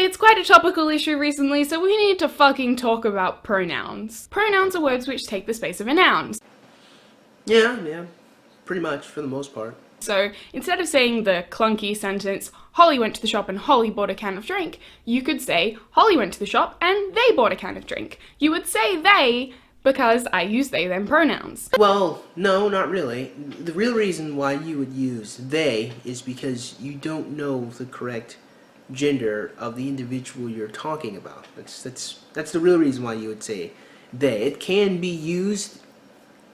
It's quite a topical issue recently, so we need to fucking talk about pronouns. Pronouns are words which take the space of a noun. Yeah, pretty much, for the most part. So instead of saying the clunky sentence, Holly went to the shop and Holly bought a can of drink, you could say, Holly went to the shop and they bought a can of drink. You would say they because I use they them pronouns. Well, no, not really. The real reason why you would use they is because you don't know the correct gender of the individual you're talking about. That's the real reason why you would say they. It can be used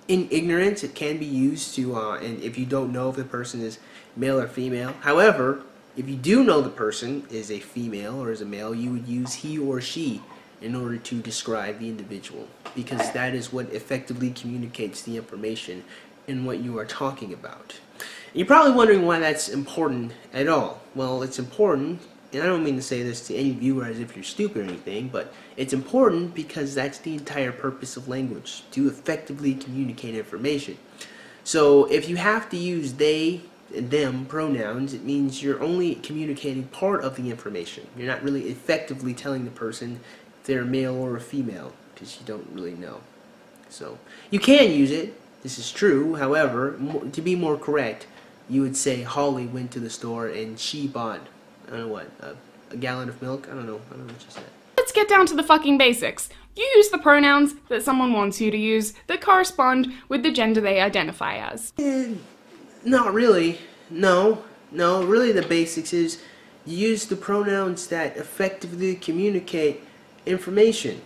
in ignorance. It can be used to, and if you don't know if the person is male or female. However, if you do know the person is a female or is a male, you would use he or she in order to describe the individual, because that is what effectively communicates the information in what you are talking about. And you're probably wondering why that's important at all. Well, it's important, and I don't mean to say this to any viewer as if you're stupid or anything, but it's important because that's the entire purpose of language, to effectively communicate information. So if you have to use they and them pronouns, it means you're only communicating part of the information. You're not really effectively telling the person if they're a male or a female, because you don't really know. So you can use it, this is true. However, to be more correct, you would say Holly went to the store and she bought, I don't know what, a gallon of milk? I don't know what you said. Let's get down to the fucking basics. You use the pronouns that someone wants you to use that correspond with the gender they identify as. Not really. No, really the basics is you use the pronouns that effectively communicate information.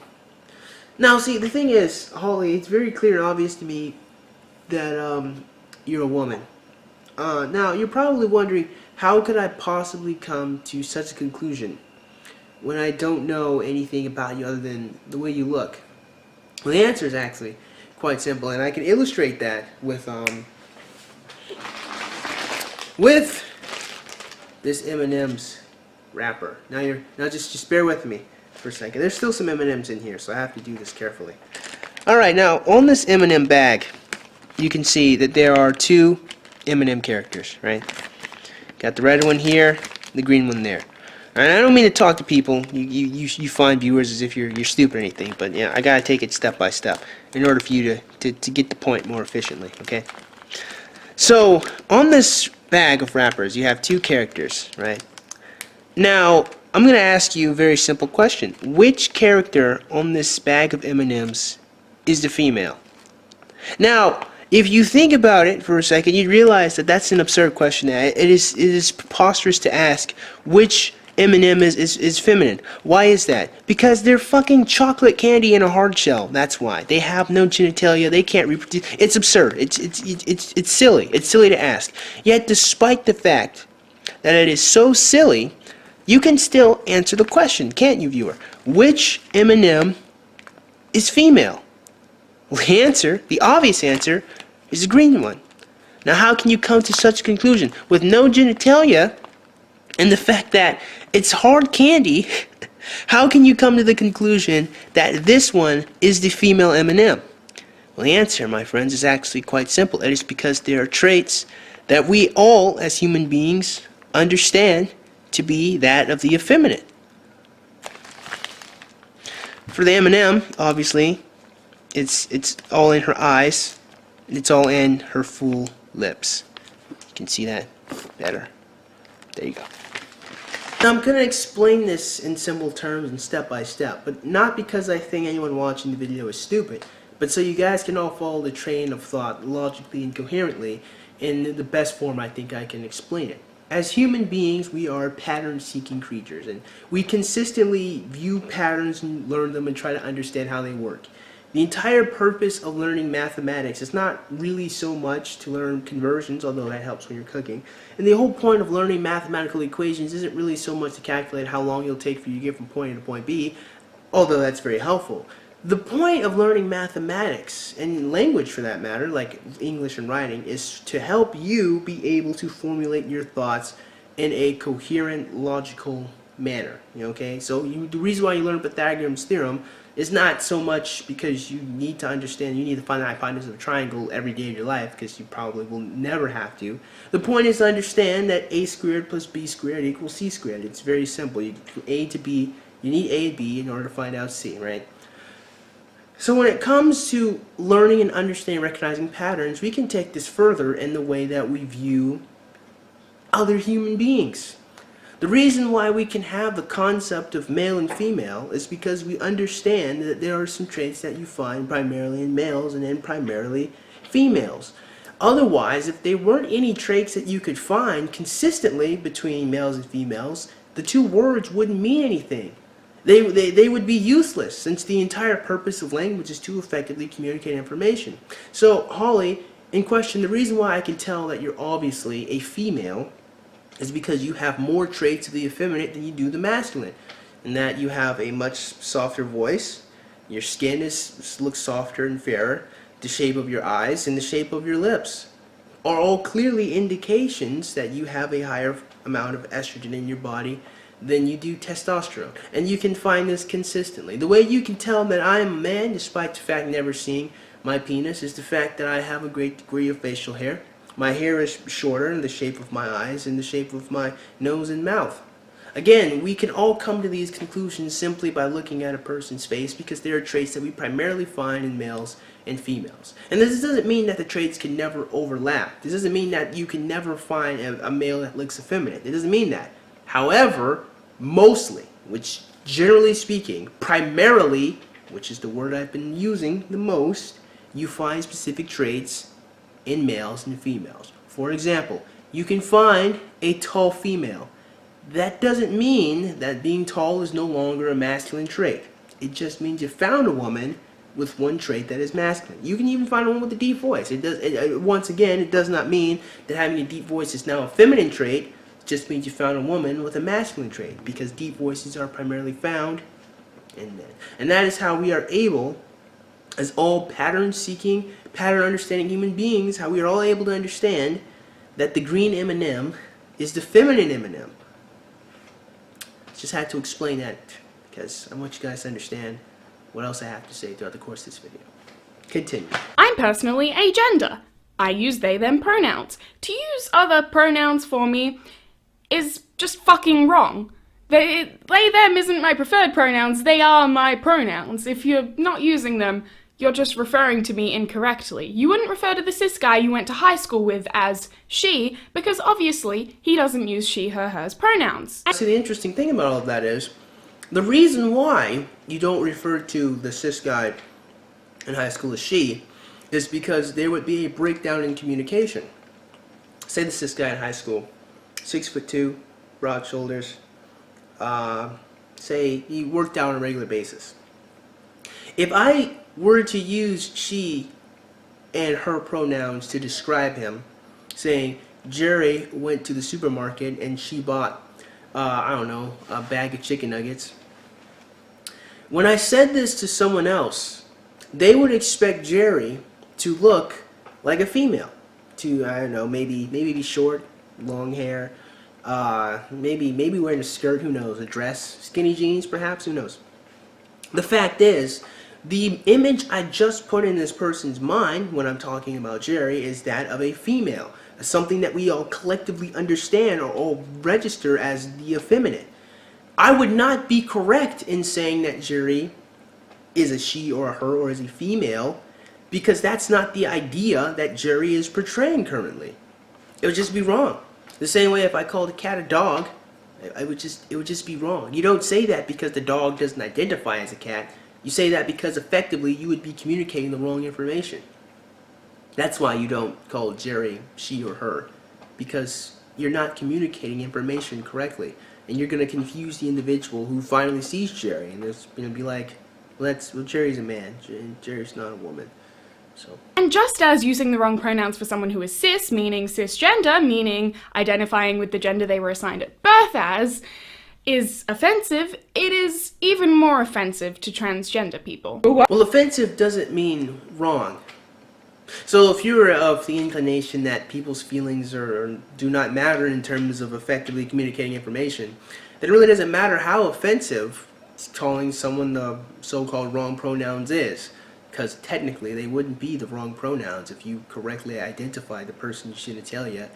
Now see, the thing is, Holly, it's very clear and obvious to me that you're a woman. Now, you're probably wondering, how could I possibly come to such a conclusion when I don't know anything about you other than the way you look? Well, the answer is actually quite simple, and I can illustrate that with this M&M's wrapper. Now just bear with me for a second. There's still some M&M's in here, so I have to do this carefully. Alright, now on this M&M bag, you can see that there are two M&M characters, right? Got the red one here, the green one there. And I don't mean to talk to people, you find viewers as if you're stupid or anything, but yeah, I gotta take it step by step in order for you to get the point more efficiently, okay? So, on this bag of wrappers, you have two characters, right? Now, I'm gonna ask you a very simple question. Which character on this bag of M&Ms is the female? Now, if you think about it for a second, you'd realize that that's an absurd question. It is preposterous to ask which M&M is feminine. Why is that? Because they're fucking chocolate candy in a hard shell. That's why. They have no genitalia. They can't reproduce. It's absurd. It's silly. It's silly to ask. Yet, despite the fact that it is so silly, you can still answer the question, can't you, viewer? Which M&M is female? Well, the answer, the obvious answer, is the green one. Now, how can you come to such a conclusion? With no genitalia, and the fact that it's hard candy, how can you come to the conclusion that this one is the female M&M? Well, the answer, my friends, is actually quite simple. It is because there are traits that we all, as human beings, understand to be that of the effeminate. For the M&M, obviously, it's all in her eyes, and it's all in her full lips. You can see that better. There you go. Now, I'm going to explain this in simple terms and step by step, but not because I think anyone watching the video is stupid, but so you guys can all follow the train of thought logically and coherently in the best form I think I can explain it. As human beings, we are pattern-seeking creatures, and we consistently view patterns and learn them and try to understand how they work. The entire purpose of learning mathematics is not really so much to learn conversions, although that helps when you're cooking. And the whole point of learning mathematical equations isn't really so much to calculate how long it'll take for you to get from point A to point B, although that's very helpful. The point of learning mathematics, and language for that matter, like English and writing, is to help you be able to formulate your thoughts in a coherent, logical manner. Okay? So the reason why you learn Pythagorean's theorem is not so much because you need to understand, you need to find the hypotenuse of a triangle every day of your life, because you probably will never have to. The point is to understand that a squared plus b squared equals c squared. It's very simple. From a to b, you need a and b in order to find out c, right? So when it comes to learning and understanding, recognizing patterns, we can take this further in the way that we view other human beings. The reason why we can have the concept of male and female is because we understand that there are some traits that you find primarily in males and then primarily females. Otherwise, if there weren't any traits that you could find consistently between males and females, the two words wouldn't mean anything. They would be useless, since the entire purpose of language is to effectively communicate information. So, Holly, in question, the reason why I can tell that you're obviously a female is because you have more traits of the effeminate than you do the masculine. And that you have a much softer voice, your skin looks softer and fairer, the shape of your eyes and the shape of your lips are all clearly indications that you have a higher amount of estrogen in your body than you do testosterone. And you can find this consistently. The way you can tell that I am a man, despite the fact never seeing my penis, is the fact that I have a great degree of facial hair. My hair is shorter in the shape of my eyes and the shape of my nose and mouth. Again, we can all come to these conclusions simply by looking at a person's face, because there are traits that we primarily find in males and females. And this doesn't mean that the traits can never overlap. This doesn't mean that you can never find a male that looks effeminate. It doesn't mean that. However, mostly, which generally speaking, primarily, which is the word I've been using the most, you find specific traits in males and females. For example, you can find a tall female. That doesn't mean that being tall is no longer a masculine trait. It just means you found a woman with one trait that is masculine. You can even find a woman with a deep voice. Once again, it does not mean that having a deep voice is now a feminine trait. It just means you found a woman with a masculine trait, because deep voices are primarily found in men. And that is how we are able, as all pattern-seeking, pattern-understanding human beings, how we are all able to understand that the green M&M is the feminine M&M. Just had to explain that because I want you guys to understand what else I have to say throughout the course of this video. Continue. I'm personally agender. I use they, them pronouns. To use other pronouns for me is just fucking wrong. They, them isn't my preferred pronouns, they are my pronouns. If you're not using them, you're just referring to me incorrectly. You wouldn't refer to the cis guy you went to high school with as she, because obviously he doesn't use she, her, hers pronouns. See, the interesting thing about all of that is, the reason why you don't refer to the cis guy in high school as she is because there would be a breakdown in communication. Say the cis guy in high school, 6'2", broad shoulders, say he worked out on a regular basis. If I were to use she and her pronouns to describe him, saying Jerry went to the supermarket and she bought, I don't know, a bag of chicken nuggets. When I said this to someone else, they would expect Jerry to look like a female. To, I don't know, maybe be short, long hair, maybe wearing a skirt, who knows, a dress, skinny jeans perhaps, who knows. The fact is, the image I just put in this person's mind when I'm talking about Jerry is that of a female. Something that we all collectively understand or all register as the effeminate. I would not be correct in saying that Jerry is a she or a her or is a female, because that's not the idea that Jerry is portraying currently. It would just be wrong. The same way if I called a cat a dog, it would just be wrong. You don't say that because the dog doesn't identify as a cat. You say that because effectively you would be communicating the wrong information. That's why you don't call Jerry she or her, because you're not communicating information correctly, and you're going to confuse the individual who finally sees Jerry, and there's going to be like, well, Jerry's a man, Jerry's not a woman. So. And just as using the wrong pronouns for someone who is cis, meaning cisgender, meaning identifying with the gender they were assigned at birth as, is offensive, it is even more offensive to transgender people. Well, offensive doesn't mean wrong. So if you're of the inclination that people's feelings do not matter in terms of effectively communicating information, then it really doesn't matter how offensive calling someone the so-called wrong pronouns is. Because technically they wouldn't be the wrong pronouns if you correctly identify the person's genitalia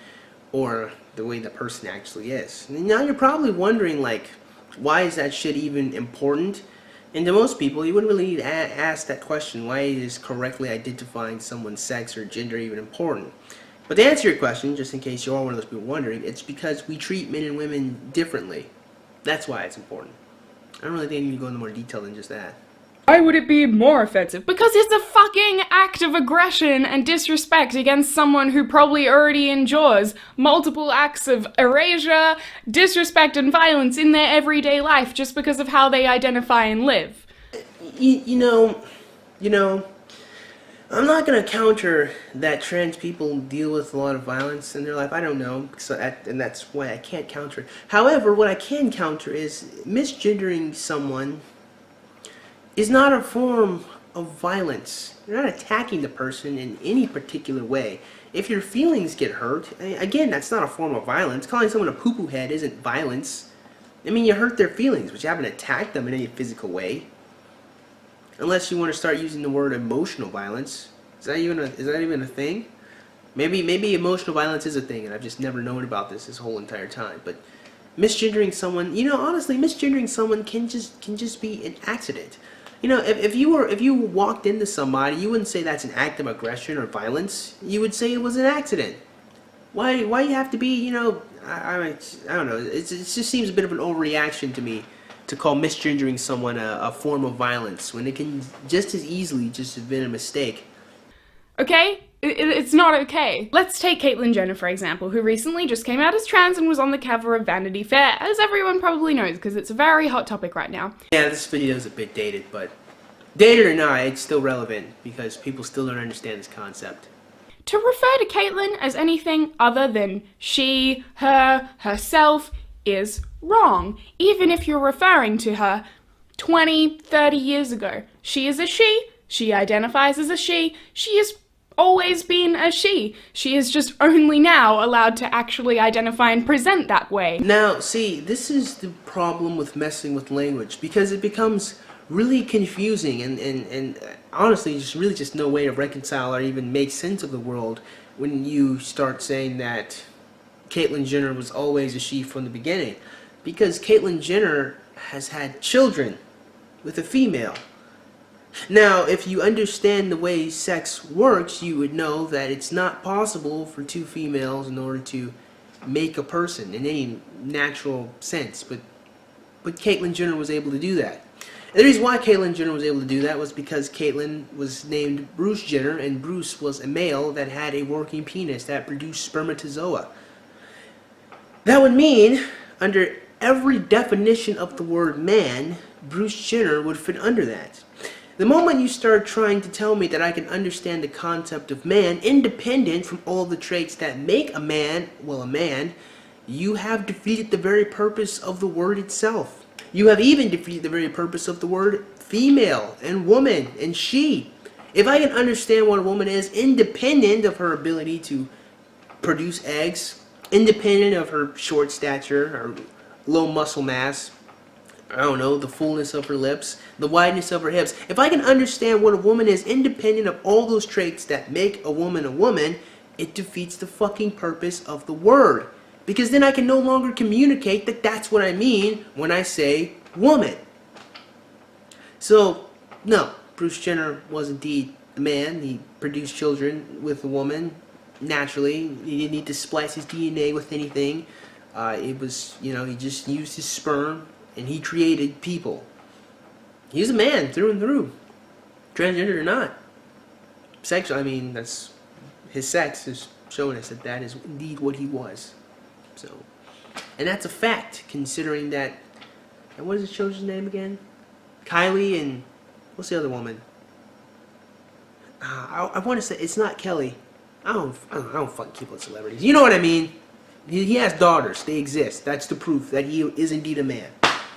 or the way the person actually is. And now you're probably wondering, like, why is that shit even important? And to most people, you wouldn't really need to ask that question, why is correctly identifying someone's sex or gender even important? But to answer your question, just in case you are one of those people wondering, it's because we treat men and women differently. That's why it's important. I don't really think I need to go into more detail than just that. Why would it be more offensive? Because it's a fucking act of aggression and disrespect against someone who probably already endures multiple acts of erasure, disrespect, and violence in their everyday life just because of how they identify and live. You know, I'm not gonna counter that trans people deal with a lot of violence in their life. I don't know, and that's why I can't counter it. However, what I can counter is misgendering someone is not a form of violence. You're not attacking the person in any particular way. If your feelings get hurt, again, that's not a form of violence. Calling someone a poo-poo head isn't violence. I mean, you hurt their feelings, but you haven't attacked them in any physical way. Unless you want to start using the word emotional violence. Is that even a thing? Maybe emotional violence is a thing, and I've just never known about this whole entire time. But misgendering someone, honestly, misgendering someone can just be an accident. If you walked into somebody, you wouldn't say that's an act of aggression or violence. You would say it was an accident. Why you have to be, I don't know. It just seems a bit of an overreaction to me to call misgendering someone a form of violence when it can just as easily just have been a mistake. Okay? It's not okay. Let's take Caitlyn Jenner, for example, who recently just came out as trans and was on the cover of Vanity Fair, as everyone probably knows, because it's a very hot topic right now. Yeah, this video is a bit dated, but dated or not, it's still relevant, because people still don't understand this concept. To refer to Caitlyn as anything other than she, her, herself is wrong, even if you're referring to her 20, 30 years ago. She is a she identifies as a she has always been a she is just only now allowed to actually identify and present that way. Now, see, this is the problem with messing with language, because it becomes really confusing and honestly just no way to reconcile or even make sense of the world when you start saying that Caitlyn Jenner was always a she from the beginning, because Caitlyn Jenner has had children with a female. Now, if you understand the way sex works, you would know that it's not possible for two females in order to make a person in any natural sense, but Caitlyn Jenner was able to do that. And the reason why Caitlyn Jenner was able to do that was because Caitlyn was named Bruce Jenner, and Bruce was a male that had a working penis that produced spermatozoa. That would mean, under every definition of the word man, Bruce Jenner would fit under that. The moment you start trying to tell me that I can understand the concept of man independent from all the traits that make a man, well, a man, you have defeated the very purpose of the word itself. You have even defeated the very purpose of the word female and woman and she. If I can understand what a woman is independent of her ability to produce eggs, independent of her short stature or low muscle mass, I don't know, the fullness of her lips, the wideness of her hips. If I can understand what a woman is independent of all those traits that make a woman, it defeats the fucking purpose of the word. Because then I can no longer communicate that that's what I mean when I say woman. So, no, Bruce Jenner was indeed a man. He produced children with a woman naturally. He didn't need to splice his DNA with anything. It was, he just used his sperm. And he created people. He's a man through and through, transgender or not. Sexual, that's his sex is showing us that is indeed what he was. So, and that's a fact, considering that. And what is the show's name again? Kylie and what's the other woman? I want to say it's not Kelly. I don't fucking keep with celebrities. You know what I mean? He has daughters. They exist. That's the proof that he is indeed a man.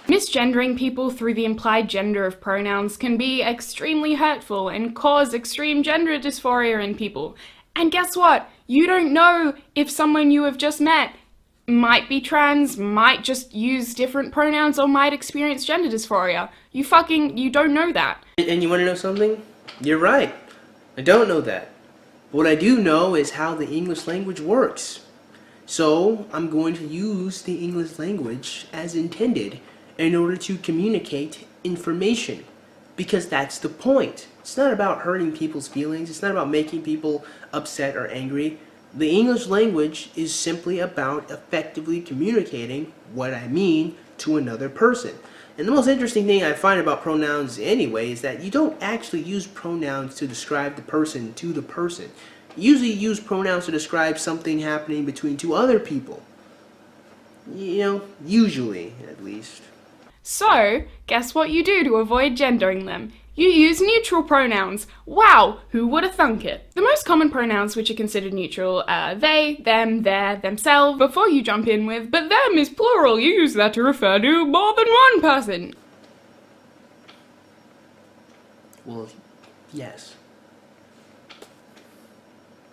Misgendering people through the implied gender of pronouns can be extremely hurtful and cause extreme gender dysphoria in people. And guess what? You don't know if someone you have just met might be trans, might just use different pronouns, or might experience gender dysphoria. You don't know that. And you want to know something? You're right. I don't know that. What I do know is how the English language works. So I'm going to use the English language as intended in order to communicate information. Because that's the point. It's not about hurting people's feelings. It's not about making people upset or angry. The English language is simply about effectively communicating what I mean to another person. And the most interesting thing I find about pronouns anyway is that you don't actually use pronouns to describe the person to the person. You usually use pronouns to describe something happening between two other people. You know, usually at least. So, guess what you do to avoid gendering them? You use neutral pronouns. Wow, who would have thunk it? The most common pronouns which are considered neutral are they, them, their, themselves. Before you jump in with, but them is plural, you use that to refer to more than one person. Well, yes.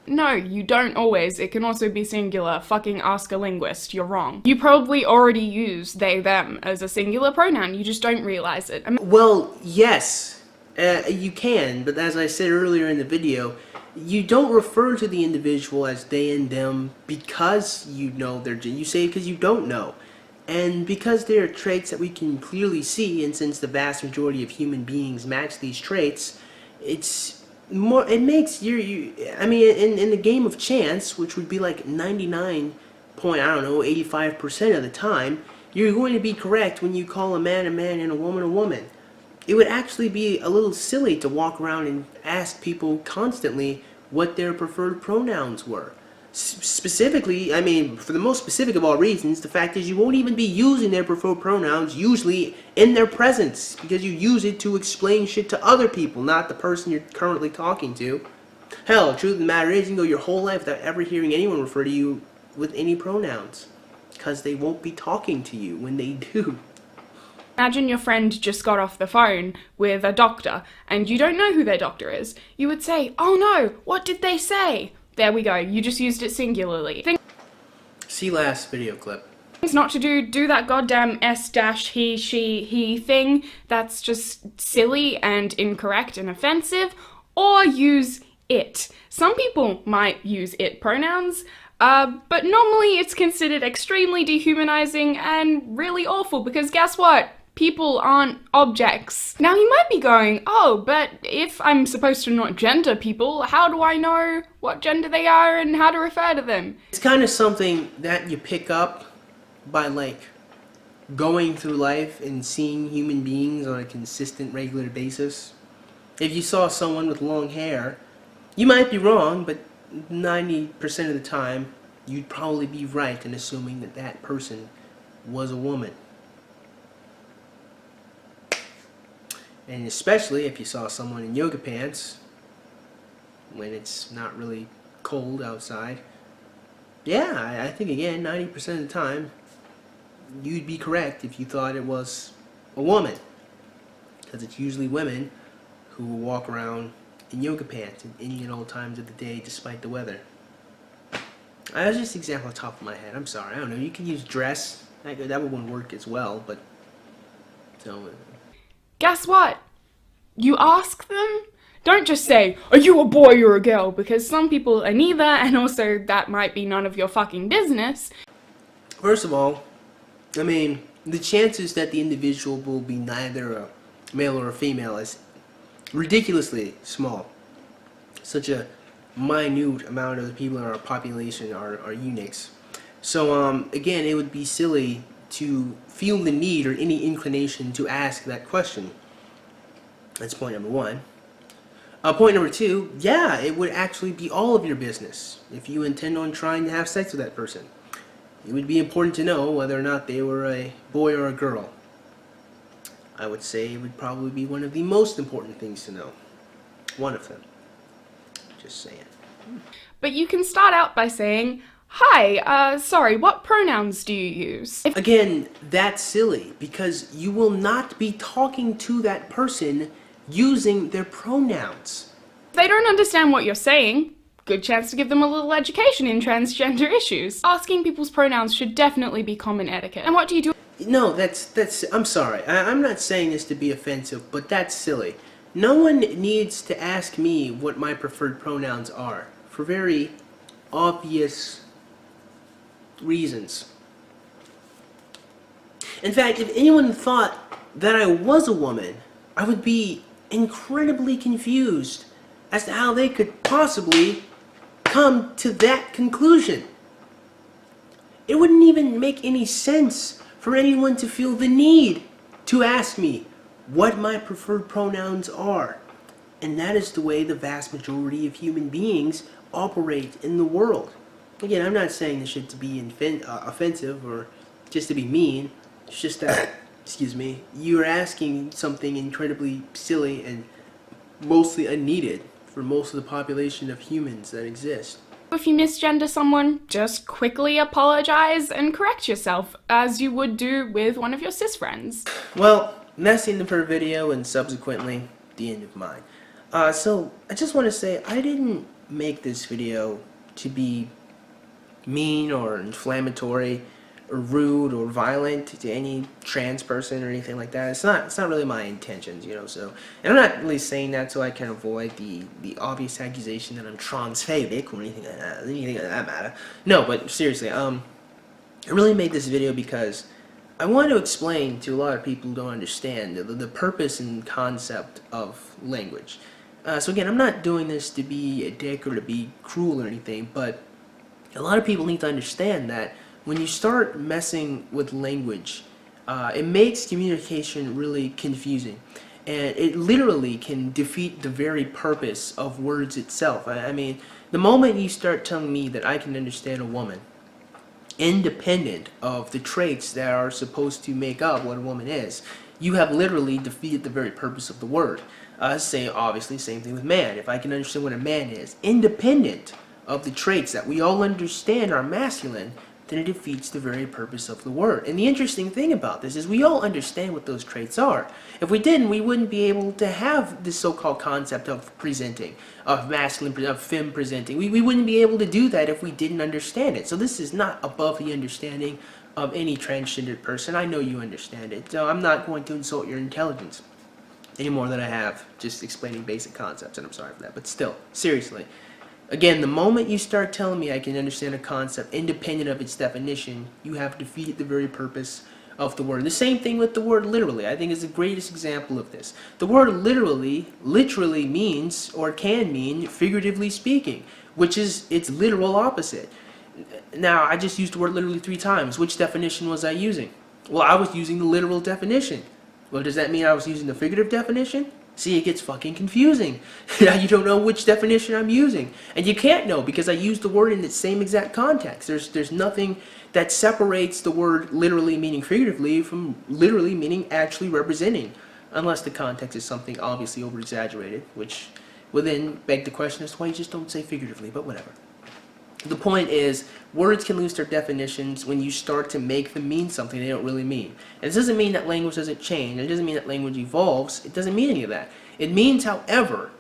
No, you don't always. It can also be singular. Fucking ask a linguist. You're wrong. You probably already use they, them as a singular pronoun. You just don't realize it. Well, yes, you can, but as I said earlier in the video, you don't refer to the individual as they and them because you know their gender. You say it because you don't know. And because there are traits that we can clearly see, and since the vast majority of human beings match these traits, it makes I mean, in the game of chance, which would be like 85% of the time, you're going to be correct when you call a man and a woman a woman. It would actually be a little silly to walk around and ask people constantly what their preferred pronouns were. Specifically, I mean, for the most specific of all reasons, the fact is you won't even be using their preferred pronouns usually in their presence, because you use it to explain shit to other people, not the person you're currently talking to. Hell, the truth of the matter is you can go your whole life without ever hearing anyone refer to you with any pronouns, because they won't be talking to you when they do. Imagine your friend just got off the phone with a doctor, and you don't know who their doctor is. You would say, oh no, what did they say? There we go, you just used it singularly. See last video clip. Things not to do that goddamn he, she, he thing. That's just silly and incorrect and offensive. Or use it. Some people might use it pronouns, but normally it's considered extremely dehumanizing and really awful, because guess what? People aren't objects. Now you might be going, oh, but if I'm supposed to not gender people, how do I know what gender they are and how to refer to them? It's kind of something that you pick up by like going through life and seeing human beings on a consistent, regular basis. If you saw someone with long hair, you might be wrong, but 90% of the time, you'd probably be right in assuming that that person was a woman. And especially if you saw someone in yoga pants when it's not really cold outside. Yeah, I think again, 90% of the time, you'd be correct if you thought it was a woman. Because it's usually women who will walk around in yoga pants at any and all times of the day despite the weather. That's just an example on top of my head. I'm sorry, I don't know. You can use dress. That wouldn't work as well, but... So... Guess what? You ask them. Don't just say, are you a boy or a girl? Because some people are neither, and also that might be none of your fucking business. First of all, I mean, the chances that the individual will be neither a male or a female is ridiculously small. Such a minute amount of the people in our population are eunuchs. So, again, it would be silly to feel the need or any inclination to ask that question. That's point number one. Point number two, yeah, it would actually be all of your business if you intend on trying to have sex with that person. It would be important to know whether or not they were a boy or a girl. I would say it would probably be one of the most important things to know. One of them. Just saying. But you can start out by saying, hi, sorry, what pronouns do you use? Again, that's silly, because you will not be talking to that person using their pronouns. If they don't understand what you're saying, good chance to give them a little education in transgender issues. Asking people's pronouns should definitely be common etiquette. And what do you do? No, I'm sorry. I'm not saying this to be offensive, but that's silly. No one needs to ask me what my preferred pronouns are for very obvious reasons. In fact, if anyone thought that I was a woman, I would be incredibly confused as to how they could possibly come to that conclusion. It wouldn't even make any sense for anyone to feel the need to ask me what my preferred pronouns are. And that is the way the vast majority of human beings operate in the world. Again, I'm not saying this shit to be offensive or just to be mean. It's just that, excuse me, you're asking something incredibly silly and mostly unneeded for most of the population of humans that exist. If you misgender someone, just quickly apologize and correct yourself, as you would do with one of your cis friends. Well, that's the end of her video and subsequently the end of mine. So I just want to say I didn't make this video to be mean or inflammatory or rude or violent to any trans person or anything like that. It's not really my intentions, you know. So, and I'm not really saying that so I can avoid the obvious accusation that I'm transphobic or anything like that matter. No, but seriously, I really made this video because I want to explain to a lot of people who don't understand the purpose and concept of language. So again, I'm not doing this to be a dick or to be cruel or anything, but a lot of people need to understand that when you start messing with language, it makes communication really confusing. And it literally can defeat the very purpose of words itself. I mean, the moment you start telling me that I can understand a woman, independent of the traits that are supposed to make up what a woman is, you have literally defeated the very purpose of the word. Obviously, same thing with man. If I can understand what a man is, independent of the traits that we all understand are masculine, then it defeats the very purpose of the word. And the interesting thing about this is we all understand what those traits are. If we didn't, we wouldn't be able to have this so-called concept of presenting, of masculine, of femme presenting. We wouldn't be able to do that if we didn't understand it. So this is not above the understanding of any transgendered person. I know you understand it. So I'm not going to insult your intelligence any more than I have just explaining basic concepts, and I'm sorry for that. But still, seriously. Again, the moment you start telling me I can understand a concept independent of its definition, you have defeated the very purpose of the word. The same thing with the word literally. I think is the greatest example of this. The word literally means, or can mean, figuratively speaking, which is its literal opposite. Now, I just used the word literally 3 times. Which definition was I using? Well, I was using the literal definition. Well, does that mean I was using the figurative definition? See, it gets fucking confusing. Now you don't know which definition I'm using. And you can't know because I used the word in its same exact context. There's nothing that separates the word literally meaning figuratively from literally meaning actually representing. Unless the context is something obviously over-exaggerated, which would then beg the question as to why you just don't say figuratively, but whatever. The point is, words can lose their definitions when you start to make them mean something they don't really mean. And this doesn't mean that language doesn't change. It doesn't mean that language evolves. It doesn't mean any of that. It means, however,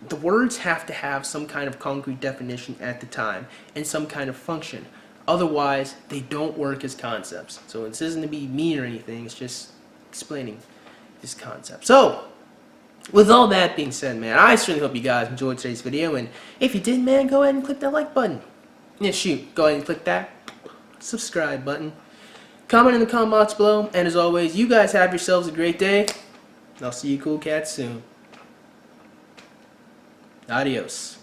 the words have to have some kind of concrete definition at the time and some kind of function. Otherwise, they don't work as concepts. So this isn't to be mean or anything. It's just explaining this concept. So, with all that being said, man, I certainly hope you guys enjoyed today's video. And if you did, man, go ahead and click that like button. Yeah, shoot, go ahead and click that subscribe button. Comment in the comment box below, and as always, you guys have yourselves a great day. I'll see you cool cats soon. Adios.